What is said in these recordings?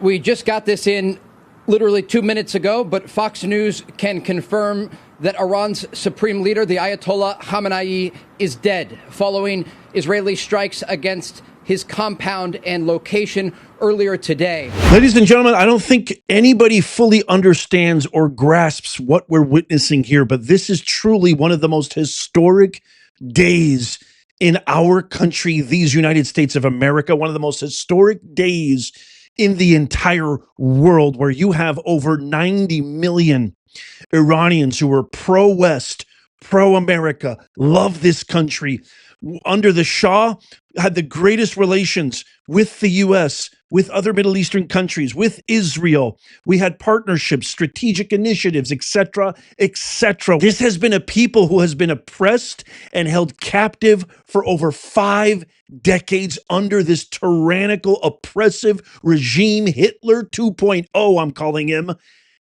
We just got this in literally 2 minutes ago, but Fox News can confirm that Iran's supreme leader, the Ayatollah Khamenei, is dead following Israeli strikes against his compound and location earlier today. Ladies and gentlemen, I don't think anybody fully understands or grasps what we're witnessing here, but this is truly one of the most historic days in our country, these United States of America, one of the most historic days in the entire world, where you have over 90 million Iranians who are pro-West, pro-America, love this country. Under the Shah, had the greatest relations with the U.S., with other Middle Eastern countries, with Israel. We had partnerships, strategic initiatives, etc., etc. This has been a people who has been oppressed and held captive for over 5 decades under this tyrannical, oppressive regime, Hitler 2.0, I'm calling him.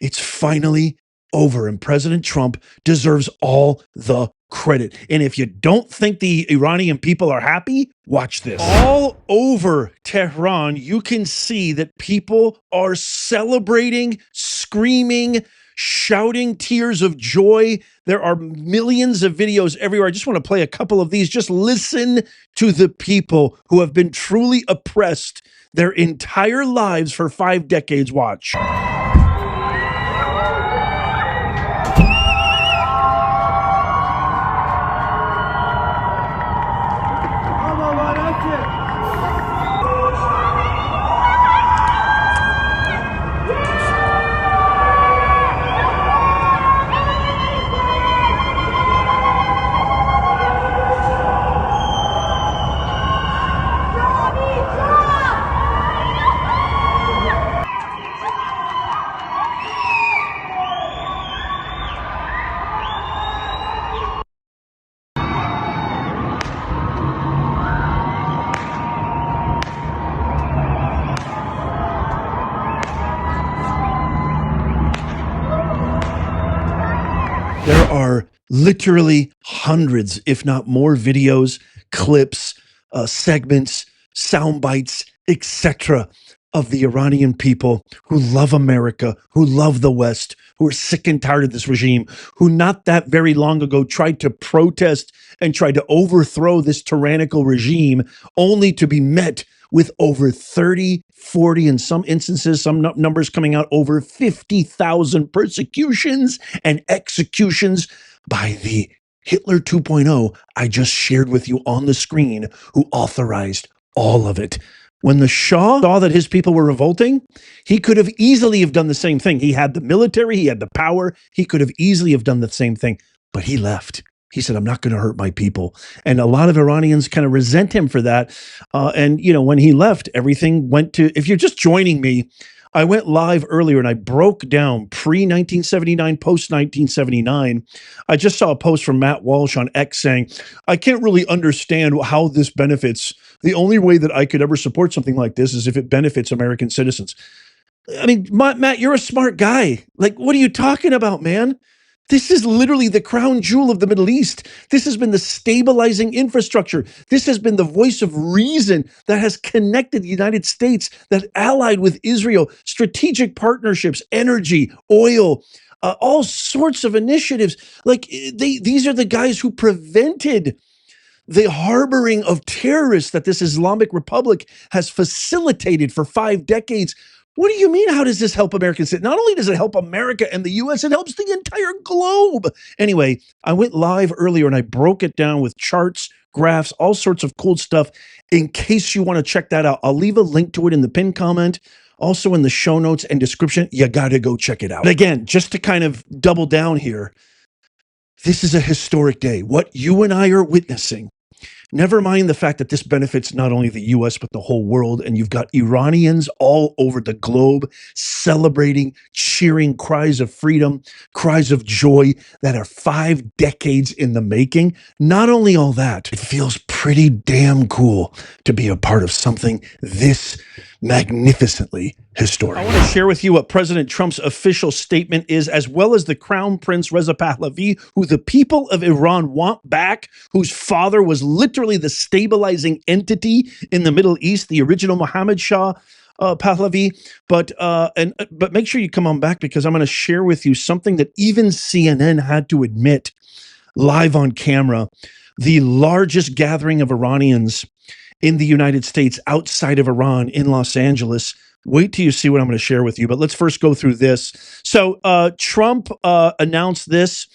It's finally over, and President Trump deserves all the credit. And if you don't think the Iranian people are happy, watch this. All over Tehran, you can see that people are celebrating, screaming, shouting tears of joy. There are millions of videos everywhere. I just want to play a couple of these. Just listen to the people who have been truly oppressed their entire lives for 5 decades. Watch. There are literally hundreds, if not more, videos, clips, segments, sound bites, etc., of the Iranian people who love America, who love the West, who are sick and tired of this regime, who not that very long ago tried to protest and tried to overthrow this tyrannical regime, only to be met with over 30, 40, in some instances, some numbers coming out, over 50,000 persecutions and executions by the Hitler 2.0 I just shared with you on the screen, who authorized all of it. When the Shah saw that his people were revolting, he could have easily have done the same thing. He had the military, he had the power, he could have easily have done the same thing, but he left. He said, I'm not going to hurt my people. And a lot of Iranians kind of resent him for that. And, you know, when he left, everything went to, if you're just joining me, I went live earlier and I broke down pre-1979, post-1979. I just saw a post from Matt Walsh on X saying, I can't really understand how this benefits. The only way that I could ever support something like this is if it benefits American citizens. I mean, Matt, you're a smart guy. Like, what are you talking about, man? This is literally the crown jewel of the Middle East. This has been the stabilizing infrastructure. This has been the voice of reason that has connected the United States, that allied with Israel, strategic partnerships, energy, oil, all sorts of initiatives. Like these are the guys who prevented the harboring of terrorists that this Islamic Republic has facilitated for 5 decades. What do you mean? How does this help Americans? Not only does it help America and the U.S., it helps the entire globe. Anyway, I went live earlier and I broke it down with charts, graphs, all sorts of cool stuff. In case you want to check that out, I'll leave a link to it in the pinned comment, also in the show notes and description. You got to go check it out. But again, just to kind of double down here, this is a historic day. What you and I are witnessing, never mind the fact that this benefits not only the U.S., but the whole world. And you've got Iranians all over the globe celebrating, cheering, cries of freedom, cries of joy that are 5 decades in the making. Not only all that, it feels pretty damn cool to be a part of something this magnificently historic. I want to share with you what President Trump's official statement is, as well as the Crown Prince Reza Pahlavi, who the people of Iran want back, whose father was literally the stabilizing entity in the Middle East, the original Mohammed Shah. Pahlavi. But make sure you come on back, because I'm going to share with you something that even CNN had to admit live on camera. The largest gathering of Iranians in the United States outside of Iran in Los Angeles. Wait till you see what I'm going to share with you. But let's first go through this. So Trump announced this,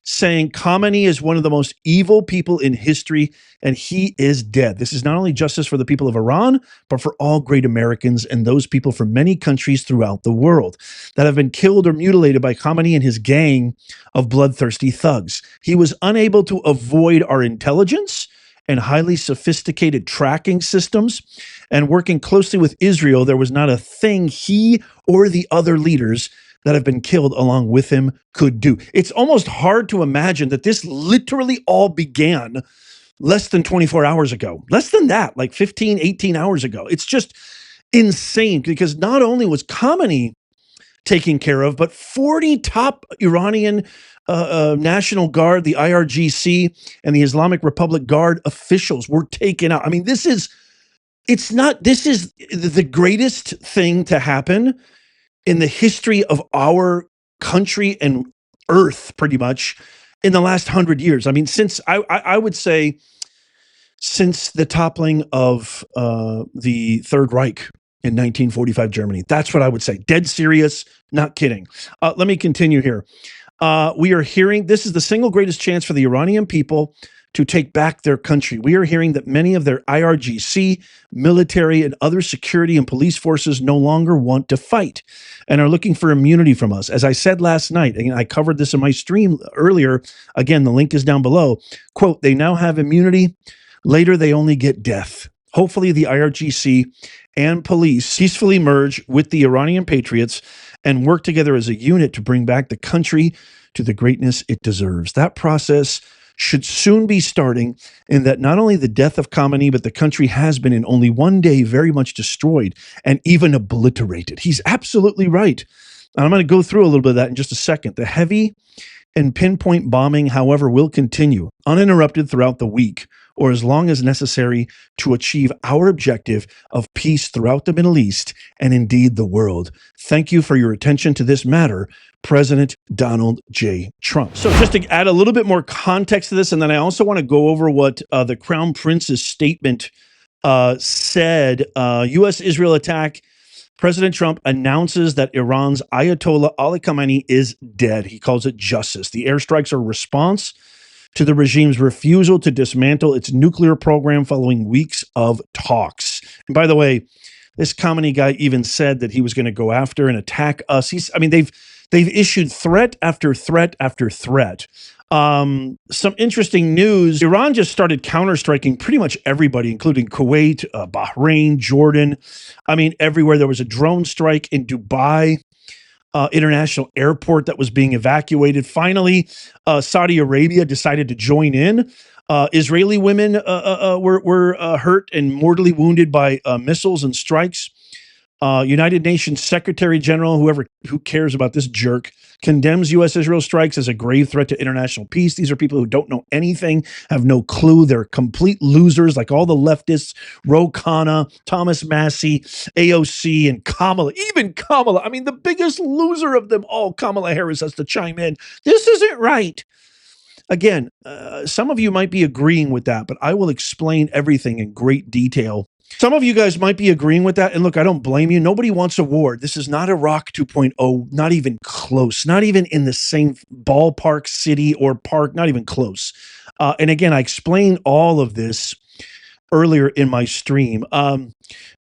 saying Khamenei is one of the most evil people in history, and he is dead. This is not only justice for the people of Iran, but for all great Americans and those people from many countries throughout the world that have been killed or mutilated by Khamenei and his gang of bloodthirsty thugs. He was unable to avoid our intelligence and highly sophisticated tracking systems, and working closely with Israel, there was not a thing he or the other leaders that have been killed along with him could do. It's almost hard to imagine that this literally all began less than 24 hours ago. Less than that, like 15, 18 hours ago. It's just insane, because not only was Khamenei taken care of, but 40 top Iranian National Guard, the IRGC, and the Islamic Republic Guard officials were taken out. I mean, this is the greatest thing to happen in the history of our country and earth, pretty much, in the last 100 years. I mean, since I would say since the toppling of the Third Reich in 1945 Germany. That's what I would say. Dead serious, not kidding. Let me continue here. We are hearing this is the single greatest chance for the Iranian people to take back their country. We are hearing that many of their IRGC, military, and other security and police forces no longer want to fight and are looking for immunity from us. As I said last night, and I covered this in my stream earlier, again, the link is down below, quote, they now have immunity. Later, they only get death. Hopefully, the IRGC and police peacefully merge with the Iranian patriots and work together as a unit to bring back the country to the greatness it deserves. That process should soon be starting, in that not only the death of Khamenei, but the country has been in only one day very much destroyed and even obliterated. He's absolutely right. And I'm going to go through a little bit of that in just a second. The heavy and pinpoint bombing, however, will continue uninterrupted throughout the week, or as long as necessary to achieve our objective of peace throughout the Middle East and indeed the world. Thank you for your attention to this matter, President Donald J. Trump. So just to add a little bit more context to this, and then I also want to go over what the Crown Prince's statement said. U.S.-Israel attack. President Trump announces that Iran's Ayatollah Ali Khamenei is dead. He calls it justice. The airstrikes are a response to the regime's refusal to dismantle its nuclear program following weeks of talks. And by the way, this Khamenei guy even said that he was going to go after and attack us. They've issued threat after threat after threat. Some interesting news. Iran just started counterstriking pretty much everybody, including Kuwait, Bahrain, Jordan. I mean, everywhere. There was a drone strike in Dubai International Airport that was being evacuated. Finally, Saudi Arabia decided to join in. Israeli women were hurt and mortally wounded by missiles and strikes. United Nations Secretary General, who cares about this jerk, condemns U.S.-Israel strikes as a grave threat to international peace. These are people who don't know anything, have no clue. They're complete losers, like all the leftists, Ro Khanna, Thomas Massey, AOC, and Kamala. Even Kamala, I mean, the biggest loser of them all, Kamala Harris, has to chime in. This isn't right. Again, some of you might be agreeing with that, but I will explain everything in great detail. Some of you guys might be agreeing with that. And look, I don't blame you. Nobody wants a war. This is not Iraq 2.0, not even close, not even in the same ballpark, city, or park, not even close. And again, I explained all of this earlier in my stream.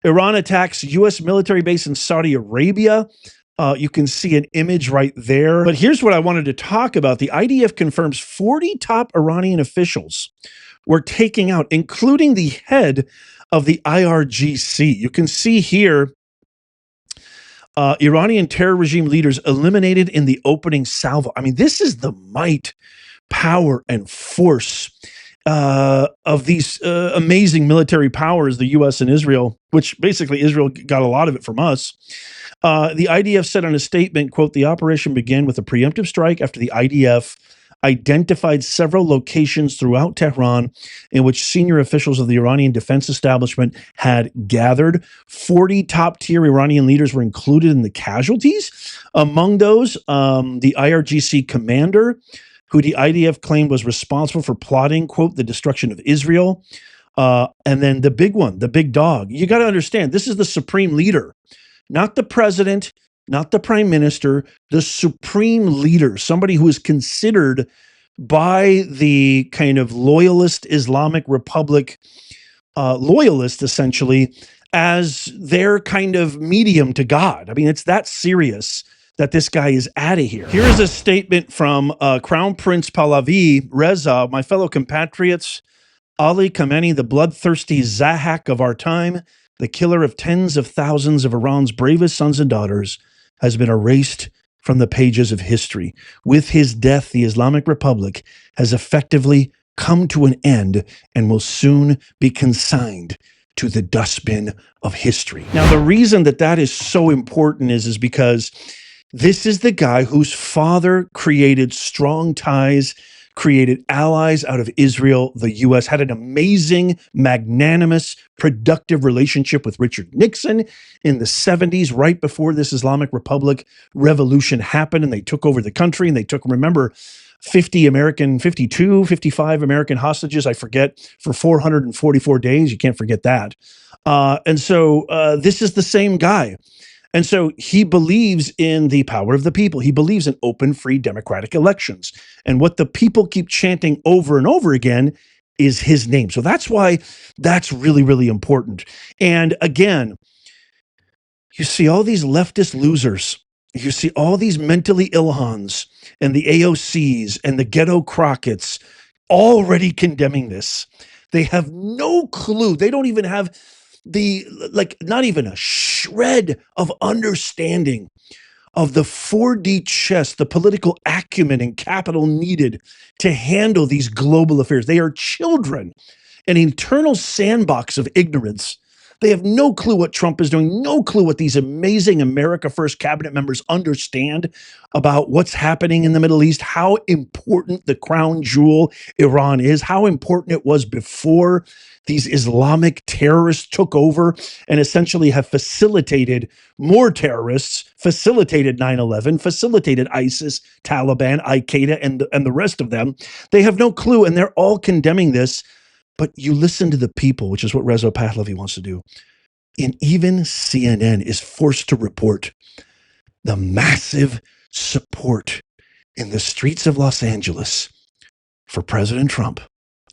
Iran attacks U.S. military base in Saudi Arabia. You can see an image right there. But here's what I wanted to talk about. The IDF confirms 40 top Iranian officials were taken out, including the head of the IRGC. You can see here, Iranian terror regime leaders eliminated in the opening salvo. I mean, this is the might, power, and force of these amazing military powers, the U.S. and Israel, which basically Israel got a lot of it from us. The IDF said in a statement, quote, the operation began with a preemptive strike after the IDF identified several locations throughout Tehran in which senior officials of the Iranian defense establishment had gathered. 40 top-tier Iranian leaders were included in the casualties. Among those, the IRGC commander, who the IDF claimed was responsible for plotting, quote, the destruction of Israel. And then the big one, the big dog. You got to understand, this is the supreme leader, not the president, not the prime minister, the supreme leader, somebody who is considered by the kind of loyalist Islamic Republic loyalists, essentially, as their kind of medium to God. I mean, it's that serious that this guy is out of here. Here is a statement from Crown Prince Pahlavi, Reza, my fellow compatriots. Ali Khamenei, the bloodthirsty Zahak of our time, the killer of tens of thousands of Iran's bravest sons and daughters, has been erased from the pages of history. With his death, the Islamic Republic has effectively come to an end and will soon be consigned to the dustbin of history. Now, the reason that that is so important is because this is the guy whose father created strong ties, created allies out of Israel. The U.S. had an amazing, magnanimous, productive relationship with Richard Nixon in the 70s, right before this Islamic Republic revolution happened, and they took over the country, and they took, remember, 55 American hostages, I forget, for 444 days. You can't forget that. And so this is the same guy. And so he believes in the power of the people. He believes in open, free, democratic elections. And what the people keep chanting over and over again is his name. So that's why that's really, really important. And again, you see all these leftist losers. You see all these mentally ill Hans and the AOCs and the ghetto Crockett's already condemning this. They have no clue. They don't even have not even a shred of understanding of the 4D chess, the political acumen and capital needed to handle these global affairs. They are children, an eternal sandbox of ignorance. They have no clue what Trump is doing, no clue what these amazing America First cabinet members understand about what's happening in the Middle East, how important the crown jewel Iran is, how important it was before these Islamic terrorists took over and essentially have facilitated more terrorists, facilitated 9/11, facilitated ISIS, Taliban, Al-Qaeda, and the rest of them. They have no clue, and they're all condemning this. But you listen to the people, which is what Reza Pahlavi wants to do. And even CNN is forced to report the massive support in the streets of Los Angeles for President Trump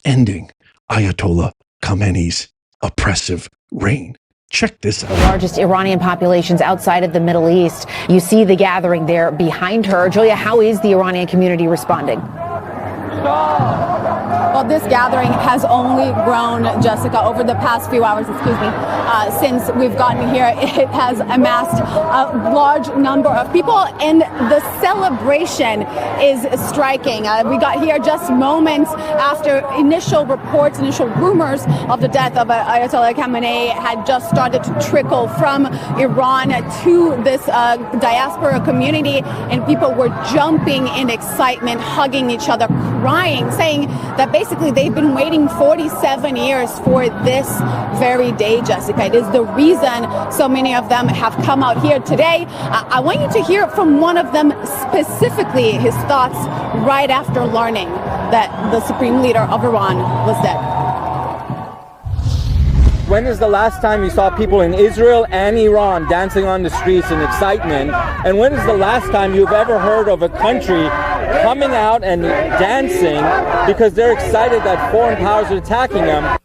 ending Ayatollah Khamenei's oppressive reign. Check this out. The largest Iranian populations outside of the Middle East. You see the gathering there behind her. Julia, how is the Iranian community responding? Well, this gathering has only grown, Jessica, over the past few hours, since we've gotten here. It has amassed a large number of people, and the celebration is striking. We got here just moments after initial reports, initial rumors of the death of Ayatollah Khamenei had just started to trickle from Iran to this diaspora community, and people were jumping in excitement, hugging each other, crying, saying that basically they've been waiting 47 years for this very day, Jessica. It is the reason so many of them have come out here today. I want you to hear from one of them specifically, his thoughts right after learning that the supreme leader of Iran was dead. When is the last time you saw people in Israel and Iran dancing on the streets in excitement? And when is the last time you've ever heard of a country coming out and dancing because they're excited that foreign powers are attacking them?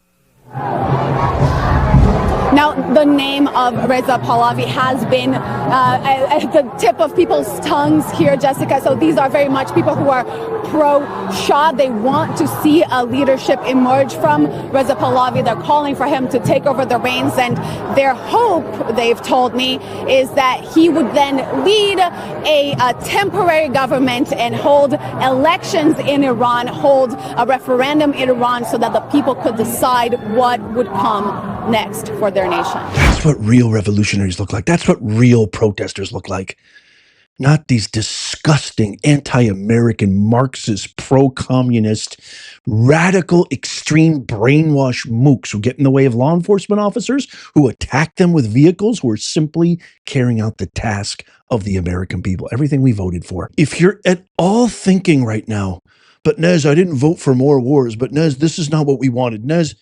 Now, the name of Reza Pahlavi has been at the tip of people's tongues here, Jessica. So these are very much people who are pro-Shah. They want to see a leadership emerge from Reza Pahlavi. They're calling for him to take over the reins. And their hope, they've told me, is that he would then lead a temporary government and hold elections in Iran, hold a referendum in Iran so that the people could decide what would come next for their nation. That's what real revolutionaries look like. That's what real protesters look like. not these disgusting anti-American Marxist, pro-communist, radical, extreme brainwash mooks who get in the way of law enforcement officers, who attack them with vehicles, who are simply carrying out the task of the American people, everything we voted for. If you're at all thinking right now, but Nez, I didn't vote for more wars, but Nez, this is not what we wanted. Nez,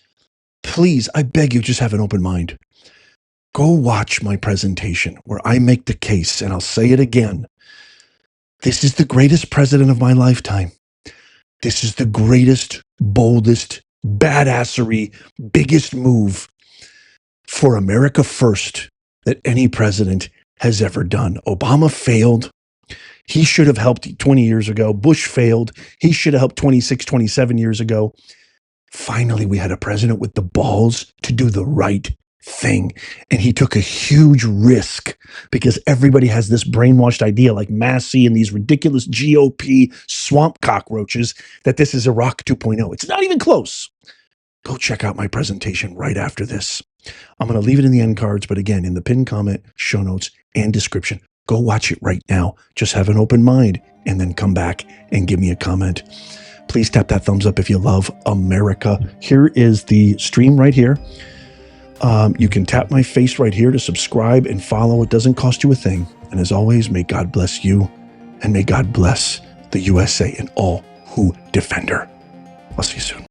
please, I beg you, just have an open mind. Go watch my presentation where I make the case, and I'll say it again. This is the greatest president of my lifetime. This is the greatest, boldest, badassery, biggest move for America first that any president has ever done. Obama failed. He should have helped 20 years ago. Bush failed. He should have helped 26, 27 years ago. Finally, we had a president with the balls to do the right thing. And he took a huge risk because everybody has this brainwashed idea like Massey and these ridiculous GOP swamp cockroaches that this is Iraq 2.0. It's not even close. Go check out my presentation right after this. I'm going to leave it in the end cards, but again, in the pinned comment, show notes, and description. Go watch it right now. Just have an open mind and then come back and give me a comment. Please tap that thumbs up if you love America. Here is the stream right here. You can tap my face right here to subscribe and follow. It doesn't cost you a thing. And as always, may God bless you and may God bless the USA and all who defend her. I'll see you soon.